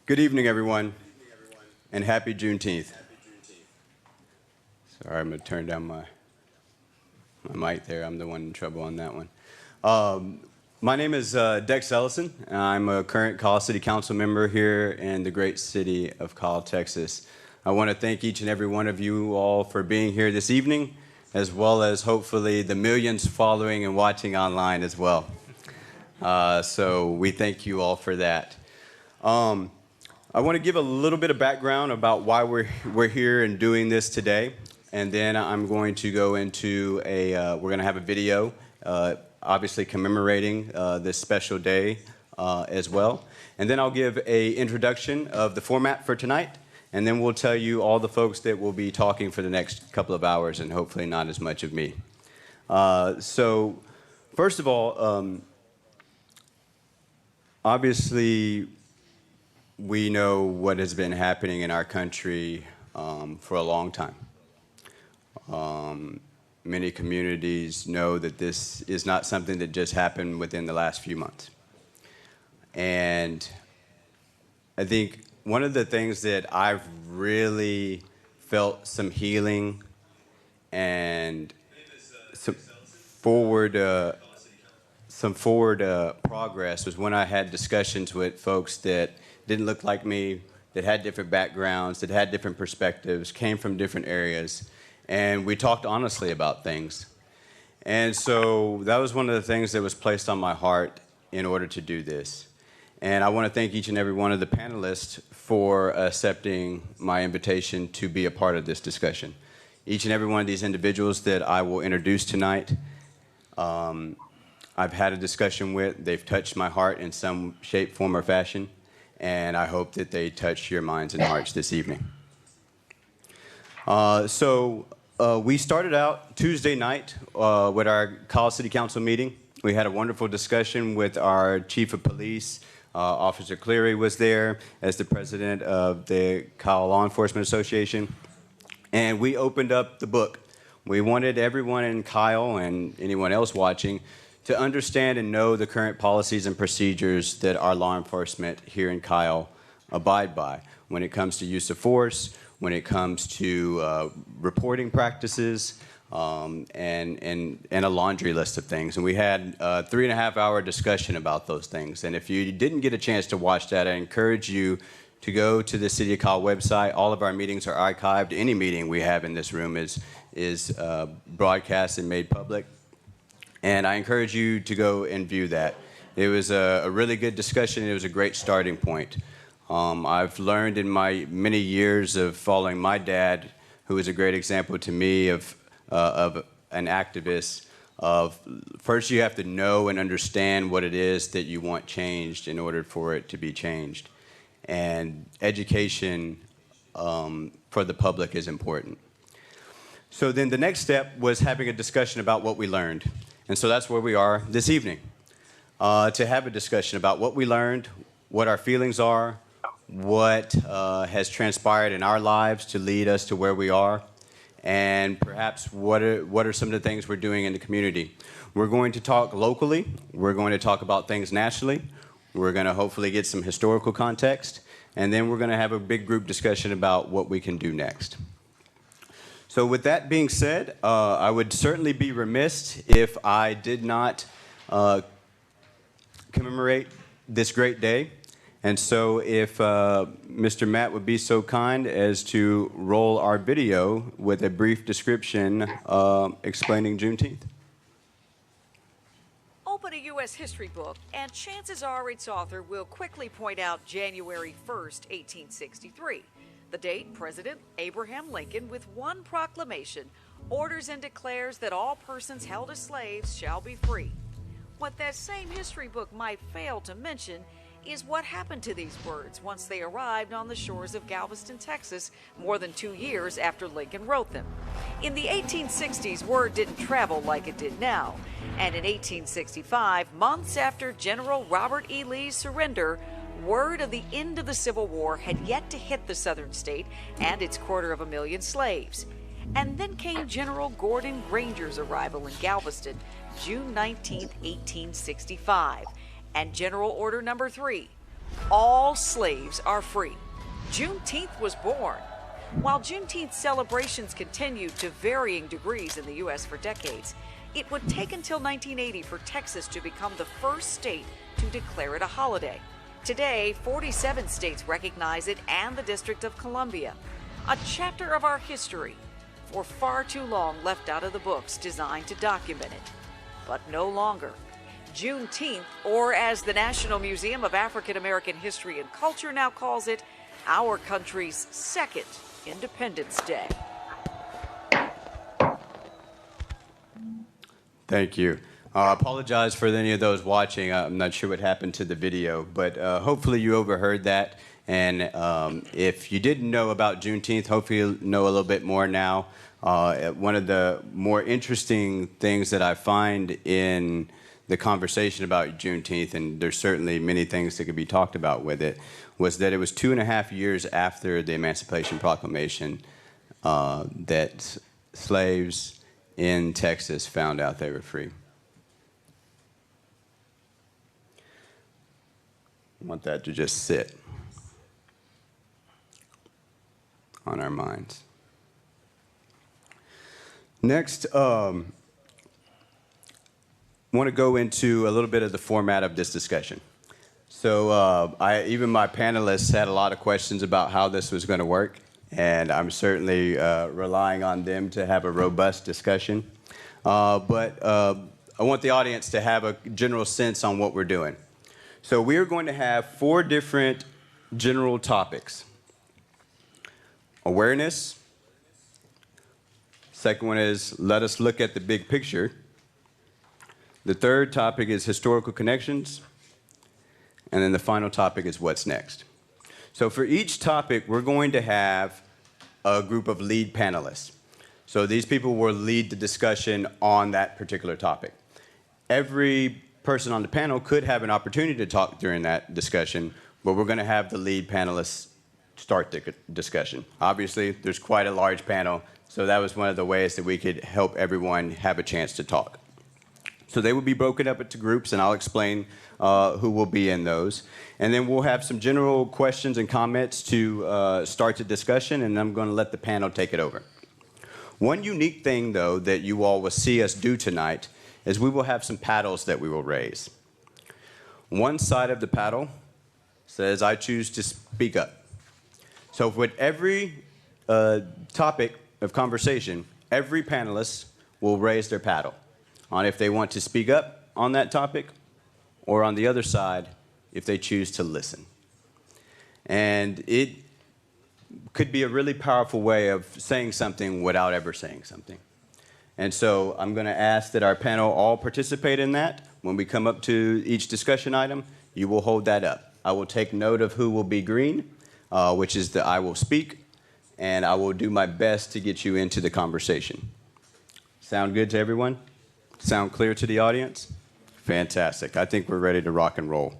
Good evening, everyone, and happy Juneteenth. Sorry, I'm going to turn down my mic there. I'm the one in trouble on that one. My name is Dex Ellison, and I'm a current Kyle City Council member here in the great city of Kyle, Texas. I want to thank each and every one of you all for being here this evening, as well as hopefully the millions following and watching online as well. So we thank you all for that. I want to give a little bit of background about why we're here and doing this today, and then I'm going to go into we're going to have a video, obviously commemorating this special day as well, and then I'll give an introduction of the format for tonight, and then we'll tell you all the folks that will be talking for the next couple of hours, and hopefully not as much of me. So, first of all, obviously, we know what has been happening in our country for a long time. Many communities know that this is not something that just happened within the last few months. And I think one of the things that I've really felt some healing and some forward progress was when I had discussions with folks that didn't look like me, that had different backgrounds, that had different perspectives, came from different areas, and we talked honestly about things. And so that was one of the things that was placed on my heart in order to do this. And I want to thank each and every one of the panelists for accepting my invitation to be a part of this discussion. Each and every one of these individuals that I will introduce tonight, I've had a discussion with. They've touched my heart in some shape, form, or fashion. And I hope that they touch your minds and hearts this evening. We started out Tuesday night with our Kyle City Council meeting. We had a wonderful discussion with our Chief of Police. Officer Cleary was there as the president of the Kyle Law Enforcement Association. And we opened up the book. We wanted everyone in Kyle and anyone else watching to understand and know the current policies and procedures that our law enforcement here in Kyle abide by when it comes to use of force, when it comes to reporting practices, and a laundry list of things. And we had a 3.5-hour discussion about those things. And if you didn't get a chance to watch that, I encourage you to go to the City of Kyle website. All of our meetings are archived. Any meeting we have in this room is broadcast and made public. And I encourage you to go and view that. It was a really good discussion. It was a great starting point. I've learned in my many years of following my dad, who is a great example to me of an activist, of first you have to know and understand what it is that you want changed in order for it to be changed. And education for the public is important. So then the next step was having a discussion about what we learned. And so that's where we are this evening, to have a discussion about what we learned, what our feelings are, what has transpired in our lives to lead us to where we are, and perhaps what are some of the things we're doing in the community. We're going to talk locally. We're going to talk about things nationally. We're going to hopefully get some historical context, and then we're going to have a big group discussion about what we can do next. So with that being said, I would certainly be remiss if I did not commemorate this great day. And so if Mr. Matt would be so kind as to roll our video with a brief description explaining Juneteenth. Open a U.S. history book, and chances are its author will quickly point out January 1st, 1863. The date President Abraham Lincoln, with one proclamation, orders and declares that all persons held as slaves shall be free. What that same history book might fail to mention is what happened to these words once they arrived on the shores of Galveston, Texas, more than 2 years after Lincoln wrote them. In the 1860s, word didn't travel like it did now, and in 1865, months after General Robert E. Lee's surrender, word of the end of the Civil War had yet to hit the southern state and its 250,000 slaves. And then came General Gordon Granger's arrival in Galveston, June 19, 1865, and General Order Number 3, All slaves are free. Juneteenth was born. While Juneteenth celebrations continued to varying degrees in the U.S. for decades, it would take until 1980 for Texas to become the first state to declare it a holiday. Today, 47 states recognize it and the District of Columbia. A chapter of our history, for far too long left out of the books designed to document it. But no longer. Juneteenth, or as the National Museum of African American History and Culture now calls it, our country's second Independence Day. Thank you. I apologize for any of those watching. I'm not sure what happened to the video, but hopefully you overheard that. And if you didn't know about Juneteenth, hopefully you'll know a little bit more now. One of the more interesting things that I find in the conversation about Juneteenth, and there's certainly many things that could be talked about with it, was that it was 2.5 years after the Emancipation Proclamation that slaves in Texas found out they were free. I want that to just sit on our minds. Next, I want to go into a little bit of the format of this discussion. So even my panelists had a lot of questions about how this was going to work, and I'm certainly relying on them to have a robust discussion. But I want the audience to have a general sense on what we're doing. So we're going to have 4 different general topics. Awareness. Second one is let us look at the big picture. The third topic is historical connections. And then the final topic is what's next. So for each topic, we're going to have a group of lead panelists. So these people will lead the discussion on that particular topic. Every person on the panel could have an opportunity to talk during that discussion, but we're going to have the lead panelists start the discussion. Obviously, there's quite a large panel, so that was one of the ways that we could help everyone have a chance to talk. So they will be broken up into groups, and I'll explain who will be in those. And then we'll have some general questions and comments to start the discussion, and I'm going to let the panel take it over. One unique thing, though, that you all will see us do tonight is we will have some paddles that we will raise. One side of the paddle says, I choose to speak up. So with every topic of conversation, every panelist will raise their paddle on if they want to speak up on that topic, or on the other side, if they choose to listen. And it could be a really powerful way of saying something without ever saying something. And so I'm going to ask that our panel all participate in that. When we come up to each discussion item, you will hold that up. I will take note of who will be green, which is the I will speak, and I will do my best to get you into the conversation. Sound good to everyone? Sound clear to the audience? Fantastic. I think we're ready to rock and roll.